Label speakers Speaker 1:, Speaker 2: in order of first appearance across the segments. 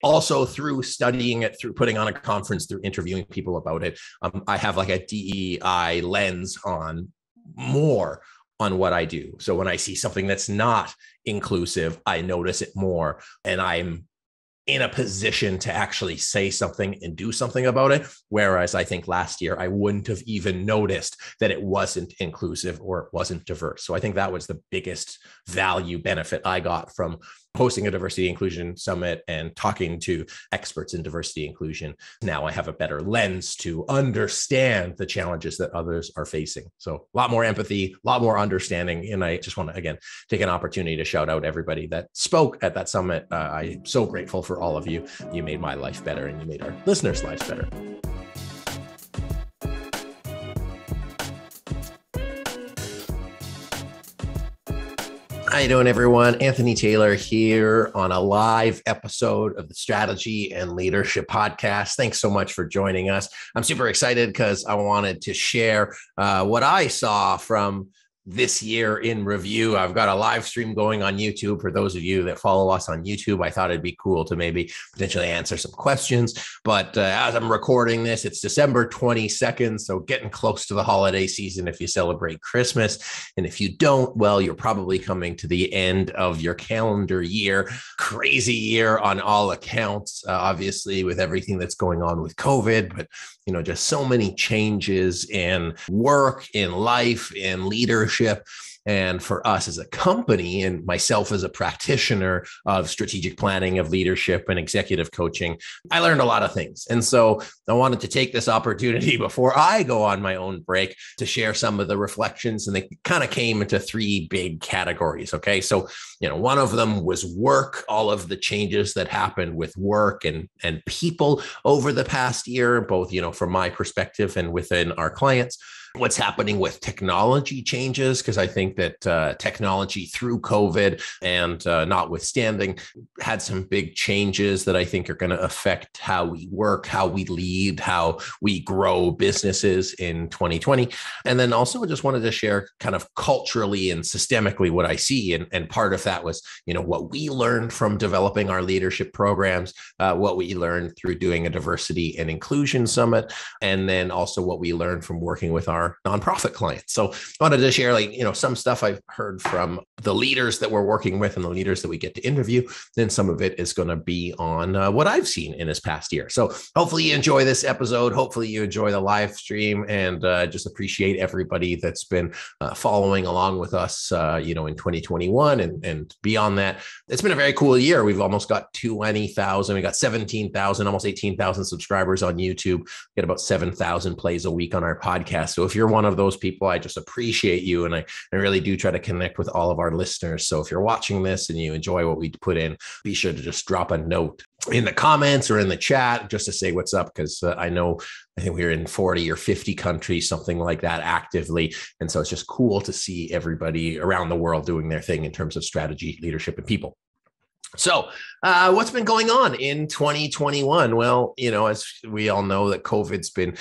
Speaker 1: also through studying it, through putting on a conference, through interviewing people about it, I have like a DEI lens on more on what I do. So when I see something that's not inclusive, I notice it more, and I'm in a position to actually say something and do something about it. Whereas I think last year I wouldn't have even noticed that it wasn't inclusive or it wasn't diverse. So I think that was the biggest value benefit I got from hosting a diversity inclusion summit and talking to experts in diversity inclusion. Now I have a better lens to understand the challenges that others are facing. So a lot more empathy, a lot more understanding. And I just want to, again, take an opportunity to shout out everybody that spoke at that summit. I'm so grateful for all of you. You made my life better and you made our listeners' lives better. How you doing, everyone? Anthony Taylor here on a live episode of the Strategy and Leadership Podcast. Thanks so much for joining us. I'm super excited because I wanted to share what I saw from this year in review. I've got a live stream going on YouTube. For those of you that follow us on YouTube, I thought it'd be cool to maybe potentially answer some questions. But as I'm recording this, it's December 22nd. So getting close to the holiday season if you celebrate Christmas. And if you don't, well, you're probably coming to the end of your calendar year. Crazy year on all accounts, obviously, with everything that's going on with COVID. But just so many changes in work, in life, in leadership. And for us as a company and myself as a practitioner of strategic planning, of leadership and executive coaching, I learned a lot of things. And so I wanted to take this opportunity before I go on my own break to share some of the reflections. And they kind of came into three big categories. Okay. So, one of them was work, all of the changes that happened with work and people over the past year, both, from my perspective and within our clients. What's happening with technology changes, because I think that technology through COVID and notwithstanding had some big changes that I think are going to affect how we work, how we lead, how we grow businesses in 2020. And then also I just wanted to share kind of culturally and systemically what I see. And part of that was, what we learned from developing our leadership programs, what we learned through doing a diversity and inclusion summit, and then also what we learned from working with our nonprofit clients. So I wanted to share some stuff I've heard from the leaders that we're working with and the leaders that we get to interview. Then some of it is going to be on what I've seen in this past year. So hopefully you enjoy this episode. Hopefully you enjoy the live stream, and just appreciate everybody that's been following along with us, in 2021 and beyond that. It's been a very cool year. We've almost got 20,000. We got 17,000, almost 18,000 subscribers on YouTube. We get about 7,000 plays a week on our podcast. So if you're one of those people, I just appreciate you. And I really do try to connect with all of our listeners. So if you're watching this and you enjoy what we put in, be sure to just drop a note in the comments or in the chat just to say what's up. Because I think we're in 40 or 50 countries, something like that actively. And so it's just cool to see everybody around the world doing their thing in terms of strategy, leadership, and people. So what's been going on in 2021? Well, as we all know, that COVID's been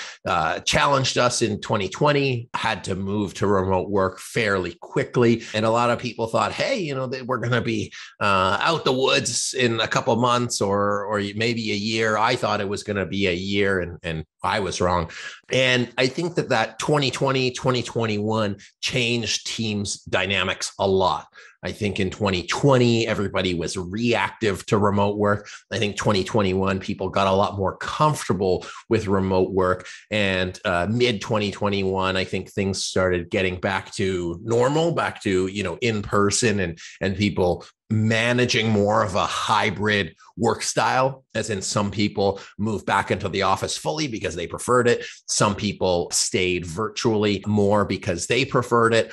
Speaker 1: challenged us in 2020, had to move to remote work fairly quickly. And a lot of people thought, hey, we're going to be out the woods in a couple months or maybe a year. I thought it was going to be a year, and I was wrong. And I think that 2020, 2021 changed teams' dynamics a lot. I think in 2020, everybody was reactive to remote work. I think 2021, people got a lot more comfortable with remote work. And mid 2021, I think things started getting back to normal, back to, in person and people managing more of a hybrid work style, as in some people moved back into the office fully because they preferred it. Some people stayed virtually more because they preferred it.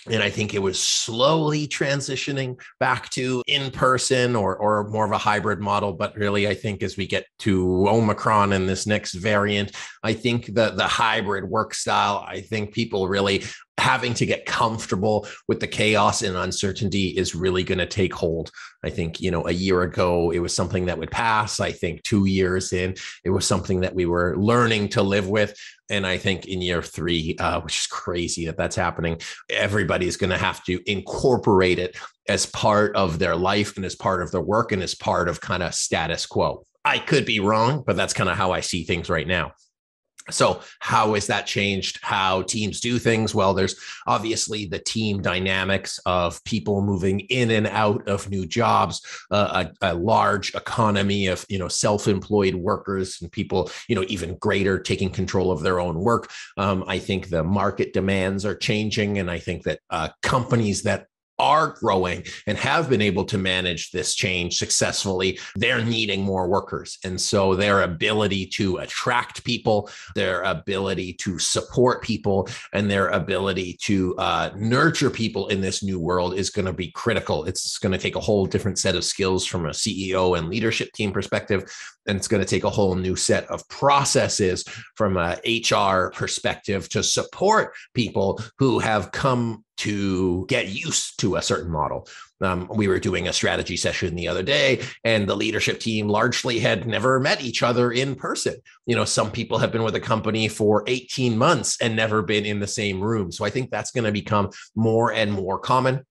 Speaker 1: And I think it was slowly transitioning back to in-person or more of a hybrid model. But really, I think as we get to Omicron and this next variant, I think that the hybrid work style, I think people really having to get comfortable with the chaos and uncertainty is really going to take hold. I think, a year ago, it was something that would pass. I think 2 years in, it was something that we were learning to live with. And I think in year 3, which is crazy that that's happening, everybody's going to have to incorporate it as part of their life and as part of their work and as part of kind of status quo. I could be wrong, but that's kind of how I see things right now. So how has that changed how teams do things? Well, there's obviously the team dynamics of people moving in and out of new jobs, a large economy of, self-employed workers and people, even greater taking control of their own work. I think the market demands are changing. And I think that companies that are growing and have been able to manage this change successfully, they're needing more workers. And so their ability to attract people, their ability to support people, and their ability to nurture people in this new world is going to be critical. It's going to take a whole different set of skills from a CEO and leadership team perspective. And it's going to take a whole new set of processes from a HR perspective to support people who have come to get used to a certain model. We were doing a strategy session the other day, and the leadership team largely had never met each other in person. Some people have been with a company for 18 months and never been in the same room. So I think that's going to become more and more common.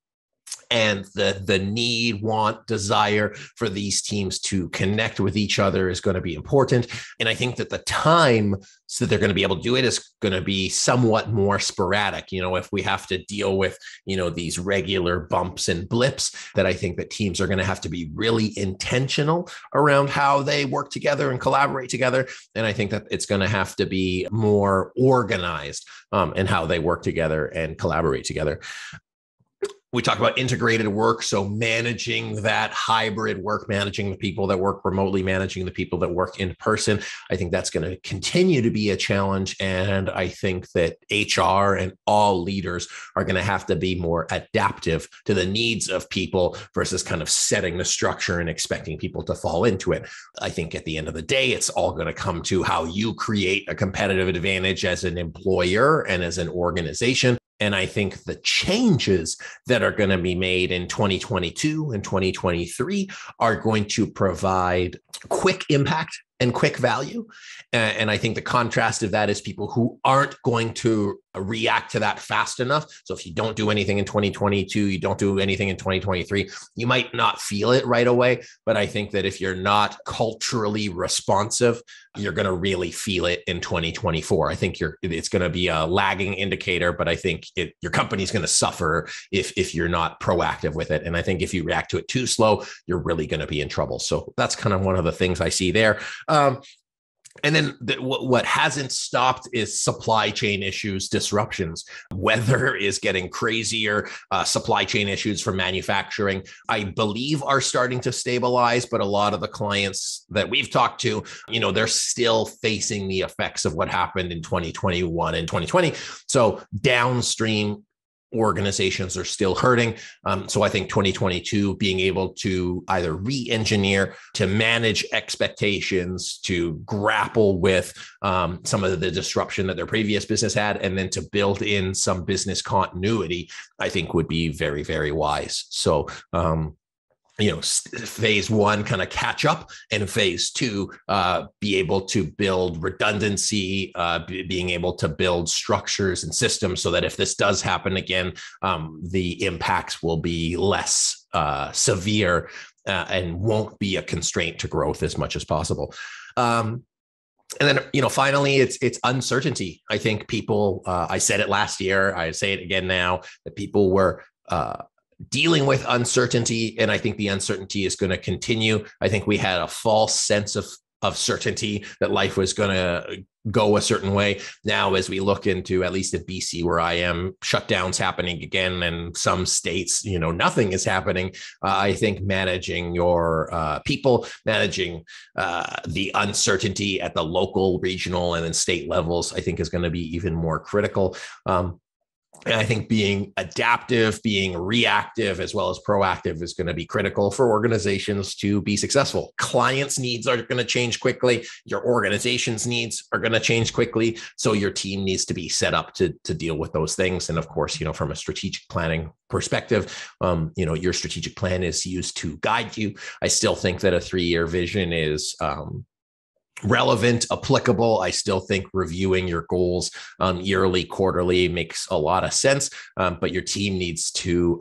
Speaker 1: And the need, want, desire for these teams to connect with each other is going to be important. And I think that the time so that they're going to be able to do it is going to be somewhat more sporadic. If we have to deal with, these regular bumps and blips, that I think that teams are going to have to be really intentional around how they work together and collaborate together. And I think that it's going to have to be more organized in how they work together and collaborate together. We talk about integrated work. So managing that hybrid work, managing the people that work remotely, managing the people that work in person. I think that's going to continue to be a challenge. And I think that HR and all leaders are going to have to be more adaptive to the needs of people versus kind of setting the structure and expecting people to fall into it. I think at the end of the day, it's all going to come to how you create a competitive advantage as an employer and as an organization. And I think the changes that are going to be made in 2022 and 2023 are going to provide quick impact and quick value. And I think the contrast of that is people who aren't going to react to that fast enough. So if you don't do anything in 2022, you don't do anything in 2023, you might not feel it right away. But I think that if you're not culturally responsive, you're going to really feel it in 2024. I think it's going to be a lagging indicator, but I think your company's going to suffer if you're not proactive with it. And I think if you react to it too slow, you're really going to be in trouble. So that's kind of one of the things I see there. And then what hasn't stopped is supply chain issues, disruptions. Weather is getting crazier. Supply chain issues for manufacturing, I believe, are starting to stabilize. But a lot of the clients that we've talked to, they're still facing the effects of what happened in 2021 and 2020. So downstream organizations are still hurting. So I think 2022, being able to either re-engineer, to manage expectations, to grapple with some of the disruption that their previous business had, and then to build in some business continuity, I think would be very, very wise. So, phase one, kind of catch up, and phase two, be able to build redundancy, being able to build structures and systems so that if this does happen again, the impacts will be less severe and won't be a constraint to growth as much as possible. And then, finally, it's uncertainty. I think people, I said it last year, I say it again now, that people were dealing with uncertainty. And I think the uncertainty is going to continue. I think we had a false sense of certainty that life was going to go a certain way. Now, as we look into, at least in BC, where I am, shutdowns happening again, and some states, nothing is happening. I think managing your people, managing the uncertainty at the local, regional, and then state levels, I think is going to be even more critical. And I think being adaptive, being reactive, as well as proactive is going to be critical for organizations to be successful. Clients' needs are going to change quickly. Your organization's needs are going to change quickly. So your team needs to be set up to deal with those things. And of course, from a strategic planning perspective, your strategic plan is used to guide you. I still think that a 3-year vision is relevant, applicable. I still think reviewing your goals yearly, quarterly makes a lot of sense, but your team needs to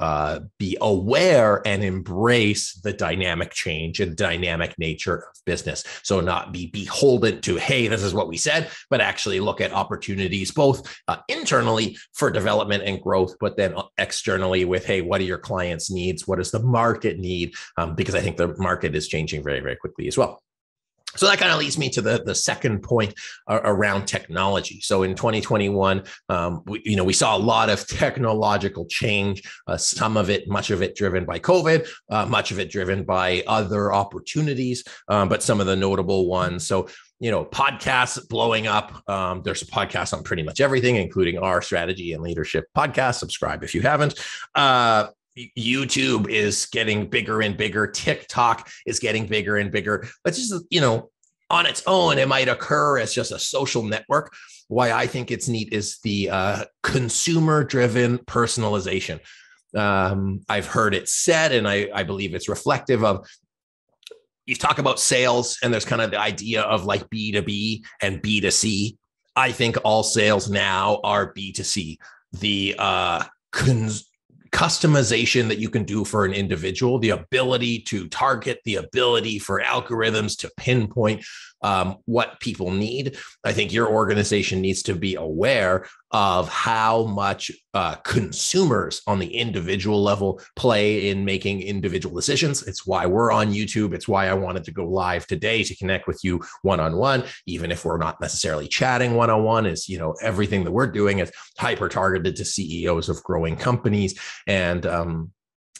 Speaker 1: be aware and embrace the dynamic change and dynamic nature of business. So not be beholden to, hey, this is what we said, but actually look at opportunities both internally for development and growth, but then externally with, hey, what are your clients' needs? What does the market need? Because I think the market is changing very, very quickly as well. So that kind of leads me to the second point around technology. So in 2021, we saw a lot of technological change, much of it driven by COVID, much of it driven by other opportunities, but some of the notable ones. So, podcasts blowing up. There's a podcast on pretty much everything, including our strategy and leadership podcast. Subscribe if you haven't. YouTube is getting bigger and bigger. TikTok is getting bigger and bigger. But just, on its own, it might occur as just a social network. Why I think it's neat is the consumer-driven personalization. I've heard it said, and I believe it's reflective of, you talk about sales, and there's kind of the idea of like B2B and B2C. I think all sales now are B2C. The customization that you can do for an individual, the ability to target, the ability for algorithms to pinpoint what people need. I think your organization needs to be aware of how much consumers on the individual level play in making individual decisions. It's why we're on YouTube. It's why I wanted to go live today to connect with you one-on-one, even if we're not necessarily chatting one-on-one. Is, everything that we're doing is hyper targeted to CEOs of growing companies. And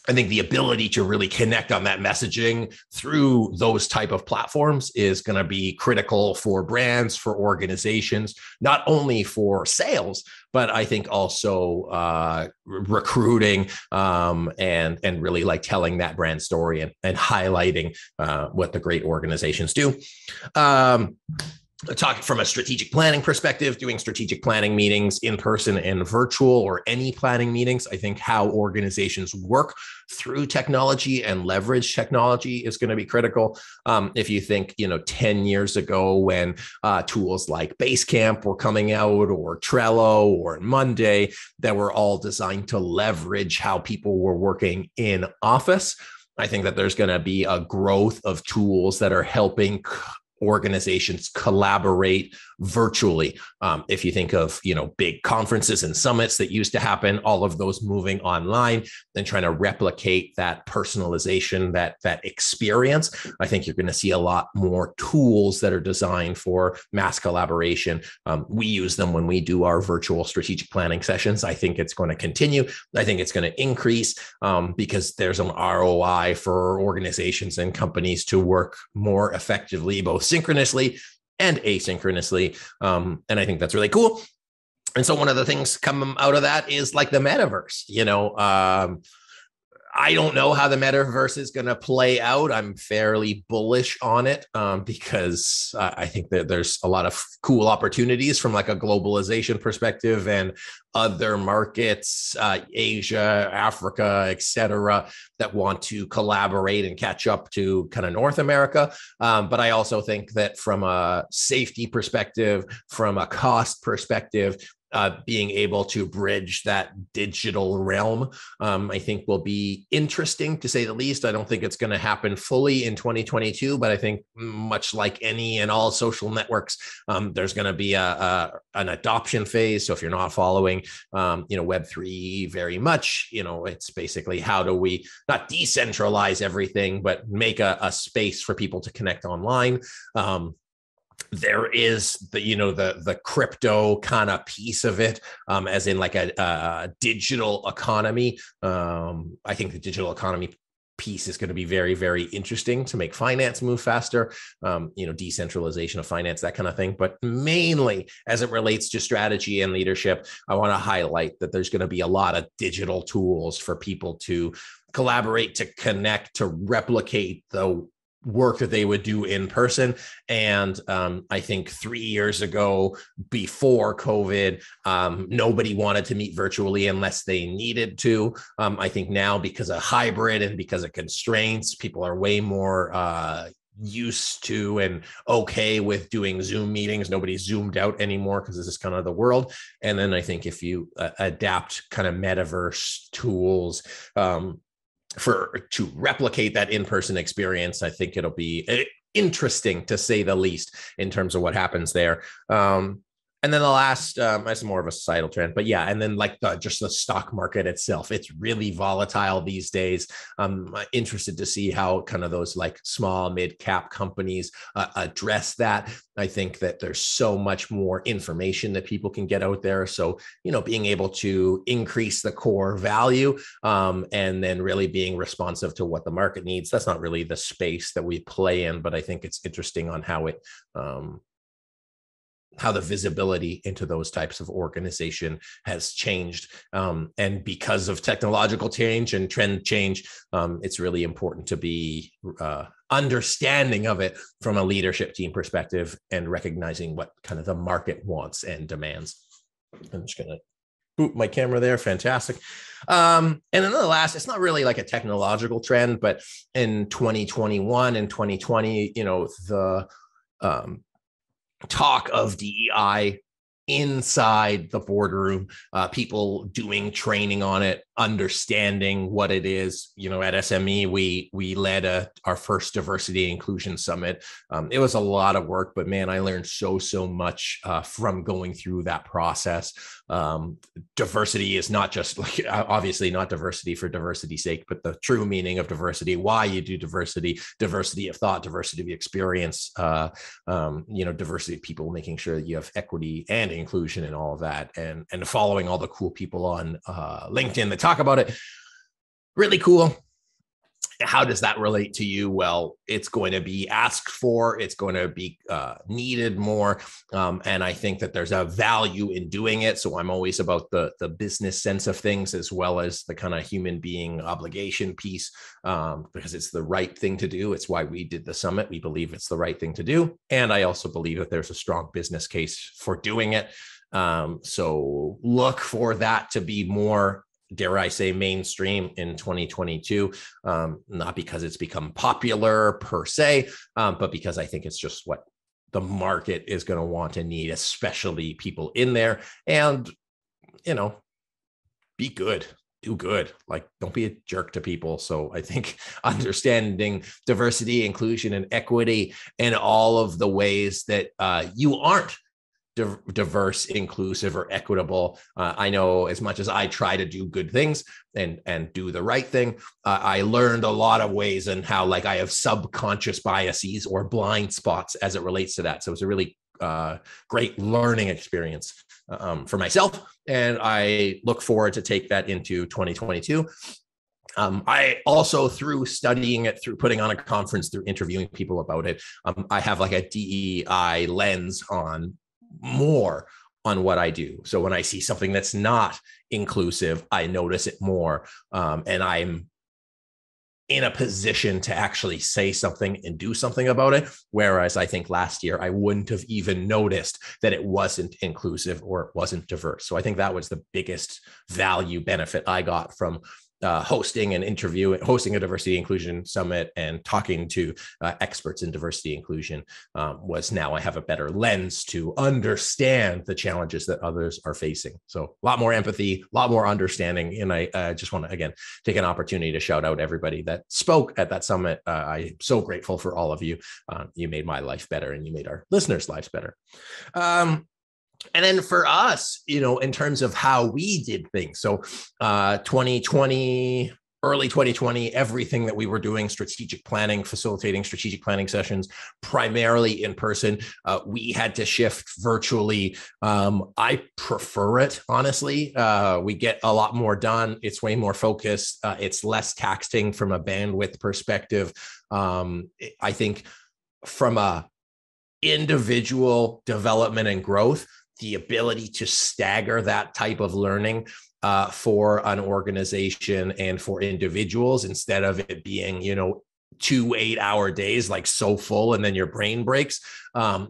Speaker 1: I think the ability to really connect on that messaging through those type of platforms is going to be critical for brands, for organizations, not only for sales, but I think also recruiting and really like telling that brand story and highlighting what the great organizations do. Talking from a strategic planning perspective, doing strategic planning meetings in person and virtual, or any planning meetings. I think how organizations work through technology and leverage technology is going to be critical. If you think, 10 years ago when tools like Basecamp were coming out, or Trello or Monday, that were all designed to leverage how people were working in office. I think that there's going to be a growth of tools that are helping organizations collaborate virtually. If you think of, big conferences and summits that used to happen, all of those moving online and trying to replicate that personalization, that experience, I think you're going to see a lot more tools that are designed for mass collaboration. We use them when we do our virtual strategic planning sessions. I think it's going to continue. I think it's going to increase because there's an ROI for organizations and companies to work more effectively, both synchronously and asynchronously. And I think that's really cool. And so one of the things coming out of that is like the metaverse. I don't know how the metaverse is going to play out. I'm fairly bullish on it because I think that there's a lot of cool opportunities from like a globalization perspective and other markets, Asia, Africa, et cetera, that want to collaborate and catch up to kind of North America. But I also think that from a safety perspective, from a cost perspective, being able to bridge that digital realm, I think will be interesting to say the least. I don't think it's going to happen fully in 2022, but I think much like any and all social networks, there's going to be an adoption phase. So if you're not following, Web3 very much, it's basically how do we not decentralize everything, but make a space for people to connect online. There is the crypto kind of piece of it, as in like a digital economy. I think the digital economy piece is going to be very, very interesting to make finance move faster, decentralization of finance, that kind of thing. But mainly as it relates to strategy and leadership, I want to highlight that there's going to be a lot of digital tools for people to collaborate, to connect, to replicate the work that they would do in person. And I think 3 years ago, before COVID, nobody wanted to meet virtually unless they needed to. I think now, because of hybrid and because of constraints, people are way more used to and okay with doing Zoom meetings. Nobody's zoomed out anymore because this is kind of the world. And then I think if you adapt kind of metaverse tools to replicate that in-person experience, I think it'll be interesting to say the least in terms of what happens there. And then the last, that's more of a societal trend, but yeah. And then like just the stock market itself, it's really volatile these days. I'm interested to see how kind of those like small mid-cap companies address that. I think that there's so much more information that people can get out there. So, being able to increase the core value and then really being responsive to what the market needs. That's not really the space that we play in, but I think it's interesting on how the visibility into those types of organization has changed. And because of technological change and trend change, it's really important to be understanding of it from a leadership team perspective and recognizing what kind of the market wants and demands. I'm just going to boot my camera there. Fantastic. And then the last, it's not really like a technological trend, but in 2021 and 2020, the talk of DEI inside the boardroom, people doing training on it, understanding what it is. At SME, we led our first diversity inclusion summit. It was a lot of work, but man, I learned so much from going through that process. Diversity is not just like, obviously not diversity for diversity's sake, but the true meaning of diversity, why you do diversity of thought, diversity of experience, diversity of people, making sure that you have equity and inclusion and all of that, and following all the cool people on LinkedIn that talk about it. Really cool. How does that relate to you? Well, it's going to be asked for, it's going to be needed more. And I think that there's a value in doing it. So I'm always about the business sense of things, as well as the kind of human being obligation piece, because it's the right thing to do. It's why we did the summit. We believe it's the right thing to do. And I also believe that there's a strong business case for doing it. So look for that to be more, dare I say, mainstream in 2022, not because it's become popular per se, but because I think it's just what the market is going to want and need, especially people in there. And, be good, do good, like don't be a jerk to people. So I think understanding diversity, inclusion, and equity and all of the ways that you aren't diverse, inclusive, or equitable. I know as much as I try to do good things and do the right thing, I learned a lot of ways and how like I have subconscious biases or blind spots as it relates to that. So it's a really great learning experience for myself. And I look forward to take that into 2022. I also, through studying it, through putting on a conference, through interviewing people about it, I have like a DEI lens on what I do. So when I see something that's not inclusive, I notice it more. And I'm in a position to actually say something and do something about it. Whereas I think last year, I wouldn't have even noticed that it wasn't inclusive or it wasn't diverse. So I think that was the biggest value benefit I got from hosting a diversity inclusion summit and talking to experts in diversity inclusion, was now I have a better lens to understand the challenges that others are facing. So a lot more empathy, a lot more understanding. And I just want to, again, take an opportunity to shout out everybody that spoke at that summit. I'm so grateful for all of you. You made my life better and you made our listeners' lives better. And then for us, in terms of how we did things. So 2020, early 2020, everything that we were doing, strategic planning, facilitating strategic planning sessions, primarily in person, we had to shift virtually. I prefer it, honestly. We get a lot more done. It's way more focused. It's less taxing from a bandwidth perspective. I think from a individual development and growth, the ability to stagger that type of learning for an organization and for individuals, instead of it being, 2 8-hour days, like so full, and then your brain breaks,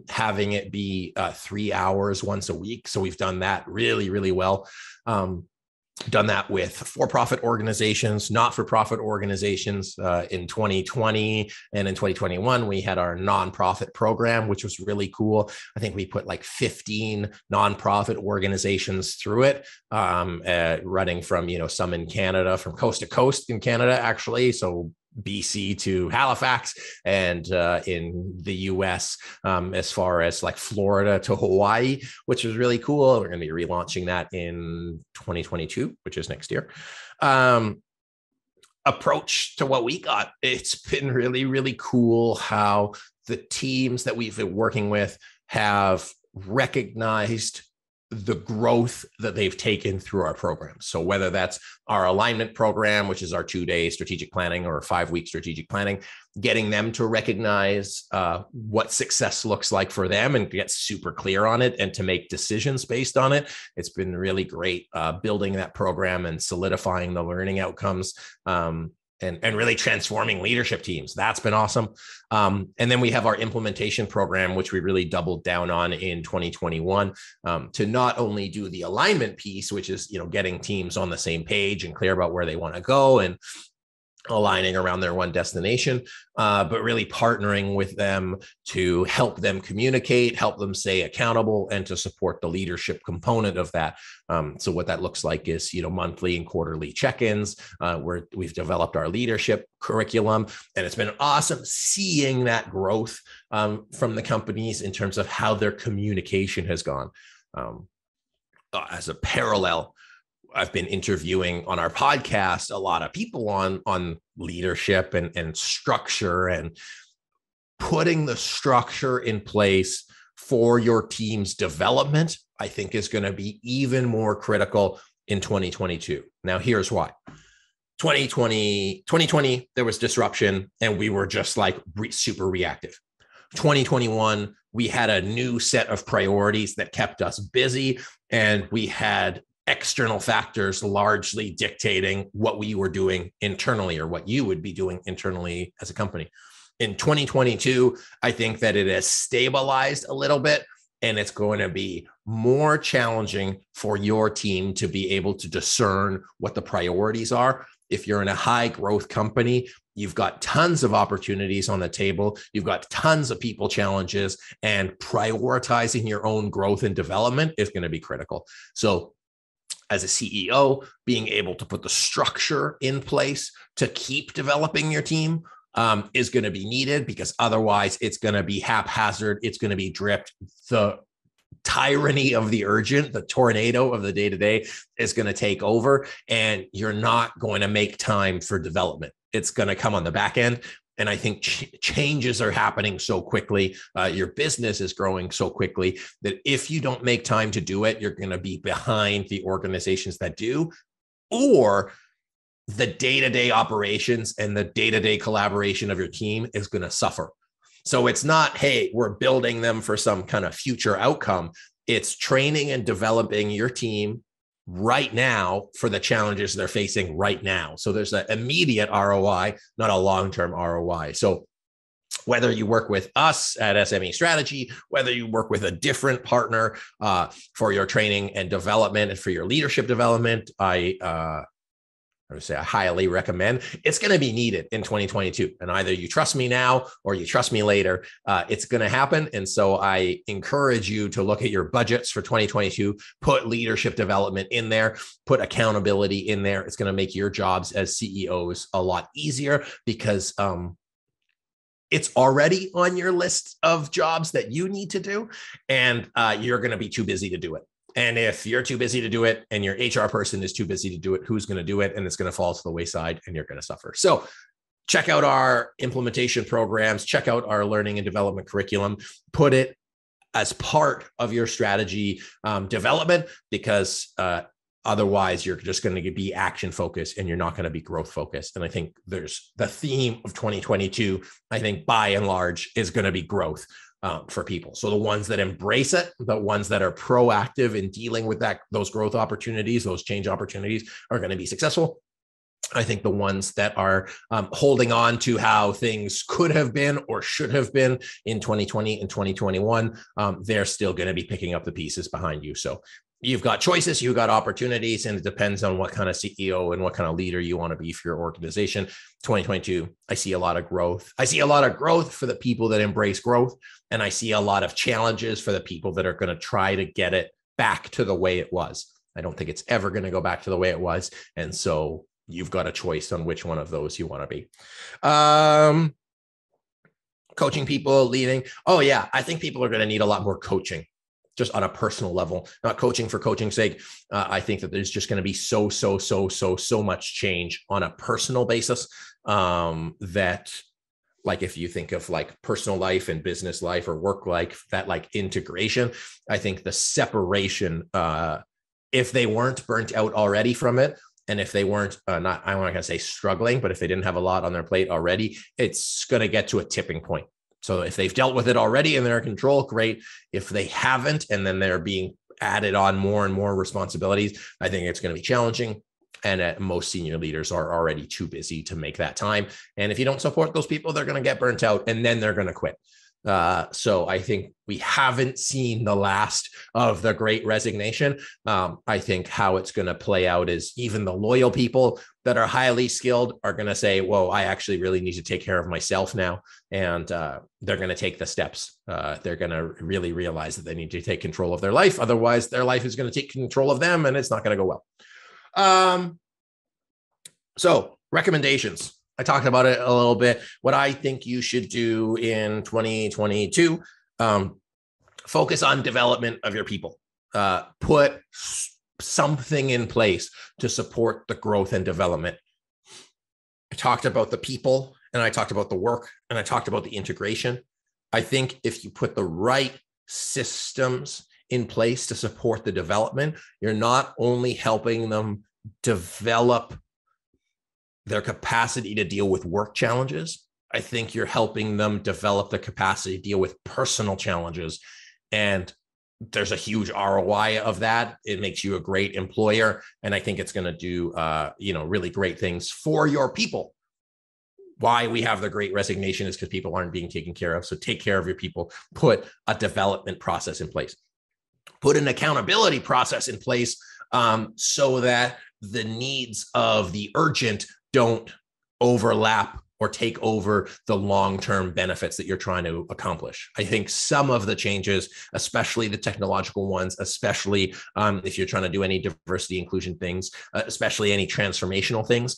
Speaker 1: having it be 3 hours once a week. So we've done that really, really well. done that with for-profit organizations, not-for-profit organizations. In 2020 and in 2021, we had our nonprofit program, which was really cool. I think we put like 15 nonprofit organizations through it, running from, some in Canada, from coast to coast in Canada, actually. So BC to Halifax, and in the US, as far as like Florida to Hawaii, which is really cool. We're going to be relaunching that in 2022, which is next year. Approach to what we got. It's been really, really cool how the teams that we've been working with have recognized the growth that they've taken through our program. So whether that's our alignment program, which is our 2-day strategic planning or 5-week strategic planning, getting them to recognize what success looks like for them and get super clear on it and to make decisions based on it. It's been really great building that program and solidifying the learning outcomes. And really transforming leadership teams. That's been awesome. And then we have our implementation program, which we really doubled down on in 2021, to not only do the alignment piece, which is, getting teams on the same page and clear about where they want to go and aligning around their one destination, but really partnering with them to help them communicate, help them stay accountable, and to support the leadership component of that. So what that looks like is, monthly and quarterly check-ins, where we've developed our leadership curriculum, and it's been awesome seeing that growth from the companies in terms of how their communication has gone. As a parallel, I've been interviewing on our podcast a lot of people on leadership and structure, and putting the structure in place for your team's development, I think, is going to be even more critical in 2022. Now, here's why. 2020, there was disruption and we were just like super reactive. 2021, we had a new set of priorities that kept us busy, and we had external factors largely dictating what we were doing internally, or what you would be doing internally as a company. In 2022, I think that it has stabilized a little bit, and it's going to be more challenging for your team to be able to discern what the priorities are. If you're in a high growth company, you've got tons of opportunities on the table. You've got tons of people challenges, and prioritizing your own growth and development is going to be critical. So as a CEO, being able to put the structure in place to keep developing your team is going to be needed, because otherwise it's going to be haphazard. It's going to be dripped. The tyranny of the urgent, the tornado of the day-to-day is going to take over, and you're not going to make time for development. It's going to come on the back end. And I think changes are happening so quickly. Your business is growing so quickly that if you don't make time to do it, you're going to be behind the organizations that do, or the day-to-day operations and the day-to-day collaboration of your team is going to suffer. So it's not, hey, we're building them for some kind of future outcome. It's training and developing your team right now for the challenges they're facing right now. So there's an immediate ROI, not a long-term ROI. So whether you work with us at SME Strategy, whether you work with a different partner for your training and development and for your leadership development, I highly recommend. It's going to be needed in 2022. And either you trust me now or you trust me later, it's going to happen. And so I encourage you to look at your budgets for 2022, put leadership development in there, put accountability in there. It's going to make your jobs as CEOs a lot easier, because it's already on your list of jobs that you need to do, and you're going to be too busy to do it. And if you're too busy to do it and your HR person is too busy to do it, who's going to do it? And it's going to fall to the wayside and you're going to suffer. So check out our implementation programs, check out our learning and development curriculum, put it as part of your strategy development, because otherwise you're just going to be action focused and you're not going to be growth focused. And I think there's the theme of 2022, I think by and large is going to be growth. For people. So the ones that embrace it, the ones that are proactive in dealing with those growth opportunities, those change opportunities, are going to be successful. I think the ones that are holding on to how things could have been or should have been in 2020 and 2021, they're still going to be picking up the pieces behind you. So you've got choices, you've got opportunities, and it depends on what kind of CEO and what kind of leader you want to be for your organization. 2022, I see a lot of growth. I see a lot of growth for the people that embrace growth, and I see a lot of challenges for the people that are going to try to get it back to the way it was. I don't think it's ever going to go back to the way it was. And so you've got a choice on which one of those you want to be. Coaching people, leading. Oh yeah, I think people are going to need a lot more coaching, just on a personal level, not coaching for coaching's sake. I think that there's just going to be so much change on a personal basis, that, like, if you think of like personal life and business life or work life, that like integration, I think the separation, if they weren't burnt out already from it, and if they weren't I'm not going to say struggling, but if they didn't have a lot on their plate already, it's going to get to a tipping point. So if they've dealt with it already and they're in control, great. If they haven't, and then they're being added on more and more responsibilities, I think it's going to be challenging. And most senior leaders are already too busy to make that time. And if you don't support those people, they're going to get burnt out, and then they're going to quit. So I think we haven't seen the last of the Great Resignation. I think how it's going to play out is even the loyal people that are highly skilled are going to say, whoa, I actually really need to take care of myself now. And they're going to take the steps. They're going to really realize that they need to take control of their life. Otherwise, their life is going to take control of them, and it's not going to go well. So recommendations. I talked about it a little bit. What I think you should do in 2022, focus on development of your people. Put something in place to support the growth and development. I talked about the people, and I talked about the work, and I talked about the integration. I think if you put the right systems in place to support the development, you're not only helping them develop their capacity to deal with work challenges, I think you're helping them develop the capacity to deal with personal challenges. And there's a huge ROI of that. It makes you a great employer. And I think it's going to do, really great things for your people. Why we have the Great Resignation is because people aren't being taken care of. So take care of your people, put a development process in place, put an accountability process in place, so that the needs of the urgent don't overlap or take over the long-term benefits that you're trying to accomplish. I think some of the changes, especially the technological ones, especially if you're trying to do any diversity inclusion things, especially any transformational things,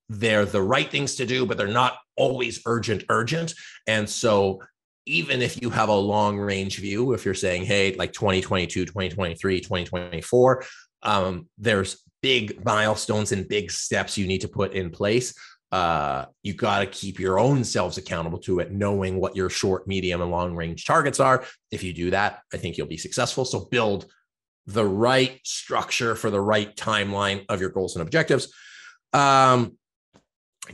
Speaker 1: they're the right things to do, but they're not always urgent. And so even if you have a long range view, if you're saying, hey, like 2022, 2023, 2024, there's big milestones and big steps you need to put in place. You got to keep your own selves accountable to it, knowing what your short, medium, and long range targets are. If you do that, I think you'll be successful. So build the right structure for the right timeline of your goals and objectives.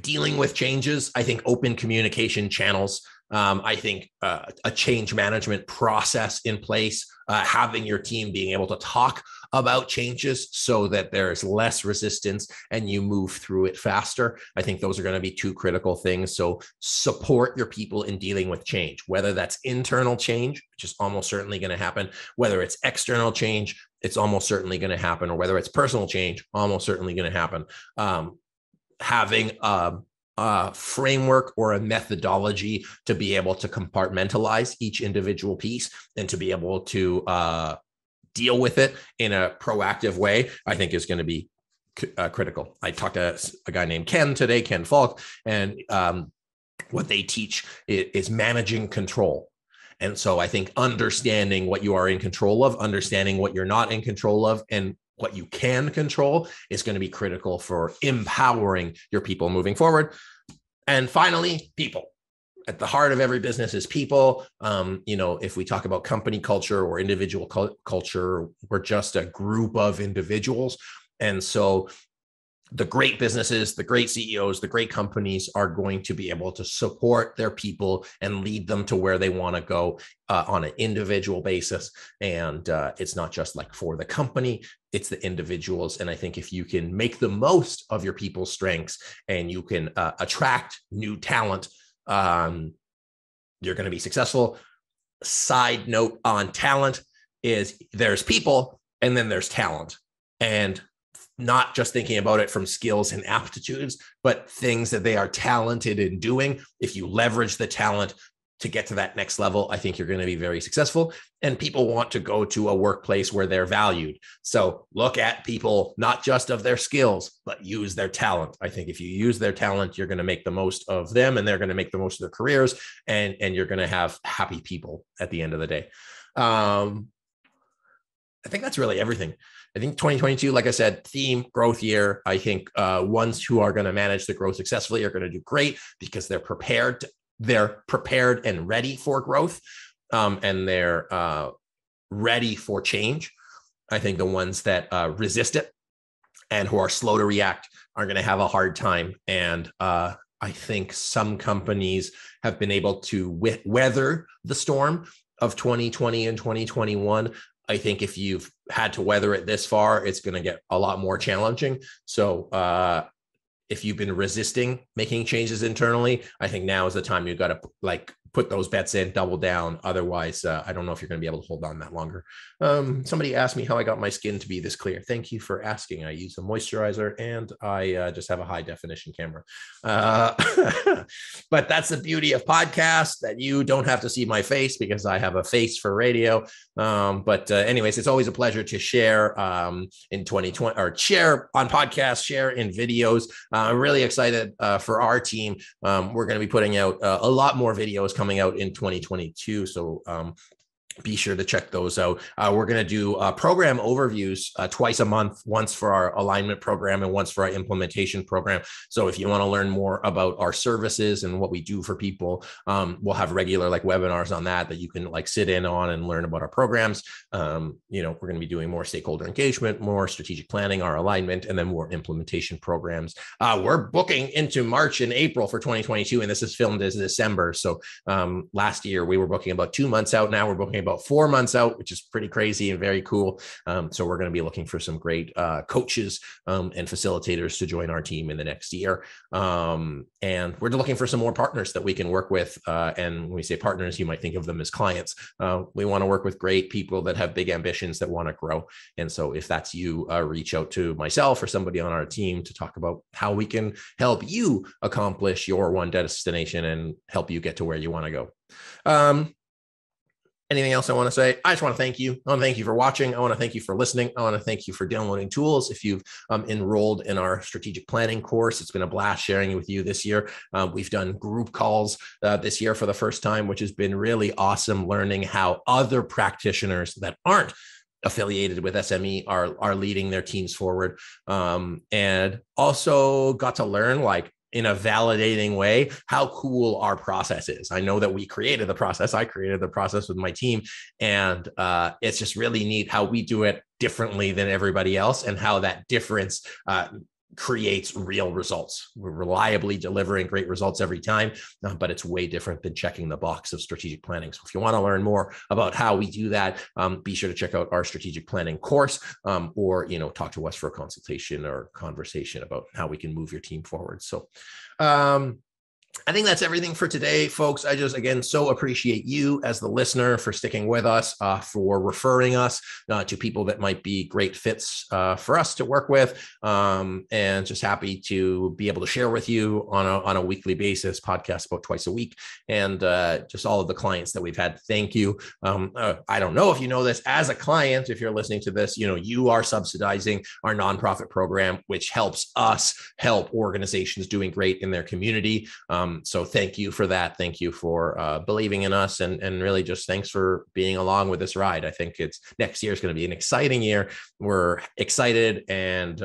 Speaker 1: Dealing with changes, I think open communication channels. I think a change management process in place, having your team being able to talk about changes so that there's less resistance and you move through it faster. I think those are going to be two critical things. So support your people in dealing with change, whether that's internal change, which is almost certainly going to happen, whether it's external change, it's almost certainly going to happen, or whether it's personal change, almost certainly going to happen. Having a framework or a methodology to be able to compartmentalize each individual piece and to be able to deal with it in a proactive way, I think is going to be critical. I talked to a guy named Ken today, Ken Falk, and what they teach is managing control. And so I think understanding what you are in control of, understanding what you're not in control of, and what you can control is going to be critical for empowering your people moving forward. And finally, people. At the heart of every business is people. If we talk about company culture or individual culture, we're just a group of individuals. And so the great businesses, the great CEOs, the great companies are going to be able to support their people and lead them to where they want to go on an individual basis. And it's not just like for the company, it's the individuals. And I think if you can make the most of your people's strengths and you can attract new talent, you're going to be successful. Side note on talent is there's people And then there's talent, and not just thinking about it from skills and aptitudes, but things that they are talented in doing. If you leverage the talent to get to that next level, I think you're going to be very successful. And people want to go to a workplace where they're valued. So look at people, not just of their skills, but use their talent. I think if you use their talent, you're going to make the most of them, and they're going to make the most of their careers, and you're going to have happy people at the end of the day. I think that's really everything. I think 2022, like I said, theme growth year. I think ones who are going to manage the growth successfully are going to do great because they're prepared. They're prepared and ready for growth, and they're ready for change. I think the ones that resist it and who are slow to react are going to have a hard time. And I think some companies have been able to weather the storm of 2020 and 2021. I think if you've had to weather it this far, it's going to get a lot more challenging. So if you've been resisting making changes internally, I think now is the time you've got to put those bets in, double down. Otherwise, I don't know if you're going to be able to hold on that longer. Somebody asked me how I got my skin to be this clear. Thank you for asking. I use a moisturizer, and I just have a high definition camera. But that's the beauty of podcasts, that you don't have to see my face because I have a face for radio. But anyways, it's always a pleasure to share in 2020, or share on podcasts, share in videos. I'm really excited for our team. We're going to be putting out a lot more videos coming out in 2022. So be sure to check those out. We're going to do program overviews twice a month, once for our alignment program and once for our implementation program. So if you want to learn more about our services and what we do for people, we'll have regular webinars on that you can sit in on and learn about our programs. We're going to be doing more stakeholder engagement, more strategic planning, our alignment, and then more implementation programs. We're booking into March and April for 2022, and this is filmed as December. So last year we were booking about 2 months out. Now we're booking about 4 months out, which is pretty crazy and very cool. So we're going to be looking for some great coaches and facilitators to join our team in the next year. And we're looking for some more partners that we can work with. And when we say partners, you might think of them as clients. We want to work with great people that have big ambitions that want to grow. And so if that's you, reach out to myself or somebody on our team to talk about how we can help you accomplish your one destination and help you get to where you want to go. Anything else I want to say? I just want to thank you. I want to thank you for watching. I want to thank you for listening. I want to thank you for downloading tools. If you've enrolled in our strategic planning course, it's been a blast sharing it with you this year. We've done group calls this year for the first time, which has been really awesome, learning how other practitioners that aren't affiliated with SME are leading their teams forward. And also got to learn in a validating way how cool our process is. I know that we created the process. I created the process with my team. And it's just really neat how we do it differently than everybody else, and how that difference creates real results. We're reliably delivering great results every time, but it's way different than checking the box of strategic planning. So if you want to learn more about how we do that, be sure to check out our strategic planning course, or talk to us for a consultation or conversation about how we can move your team forward. So I think that's everything for today, folks. I just, again, so appreciate you as the listener for sticking with us, for referring us to people that might be great fits for us to work with, and just happy to be able to share with you on a weekly basis, podcast about twice a week, and just all of the clients that we've had. Thank you. I don't know if you know this, as a client, if you're listening to this, you are subsidizing our nonprofit program, which helps us help organizations doing great in their community. So thank you for that. Thank you for believing in us, and really just thanks for being along with this ride. I think next year is going to be an exciting year. We're excited and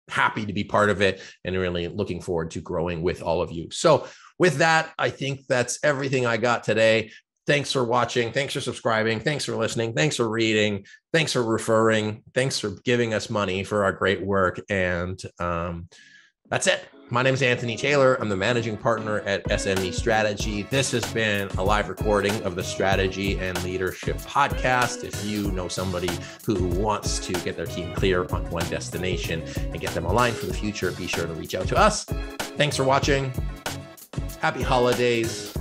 Speaker 1: happy to be part of it, and really looking forward to growing with all of you. So with that, I think that's everything I got today. Thanks for watching. Thanks for subscribing. Thanks for listening. Thanks for reading. Thanks for referring. Thanks for giving us money for our great work. And that's it. My name is Anthony Taylor. I'm the managing partner at SME Strategy. This has been a live recording of the Strategy and Leadership Podcast. If you know somebody who wants to get their team clear on one destination and get them aligned for the future, be sure to reach out to us. Thanks for watching. Happy holidays.